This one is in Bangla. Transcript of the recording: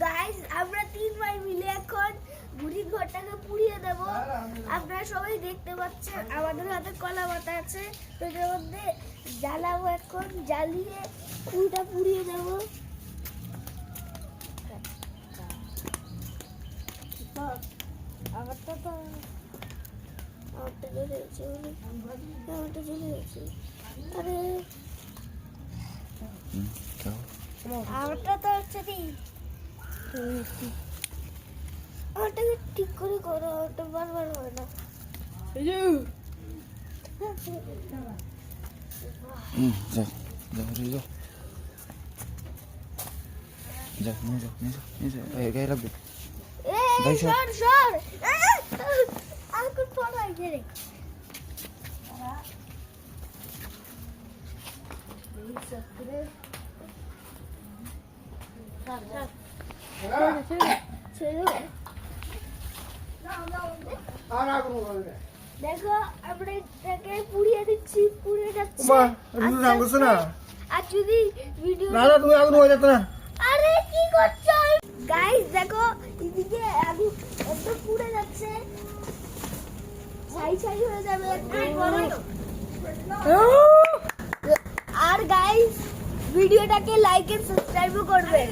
গাইস আমরা তিন ভাই মিলে এখন মুড়ির ঘরটাকে পুড়িয়ে দেব। আপনারা সবাই দেখতে পাচ্ছেন আমাদের হাতে কলা পাতা আছে, তো এর মধ্যে জ্বালাবো, এখন জ্বালিয়ে পুরোটা পুড়িয়ে দেব। আমারটা চলে গেছে, আমারটা চলে গেছে। আরে আমারটা তো হচ্ছে ওটাকে ঠিক করে করো, ওটা বারবার হয় না। দেখো আমরা এটাকে পুড়িয়ে দিচ্ছি, পুড়ে যাচ্ছে। আর যদি ভিডিও তুমি আগুন হয়ে যেত না। আরে কি করছো গাইস? দেখো এদিকে আগুন একদম পুড়ে যাচ্ছে, ছাই ছাই হয়ে যাবে। আর গাইস ভিডিওটাকে লাইক এন্ড সাবস্ক্রাইব করবেন।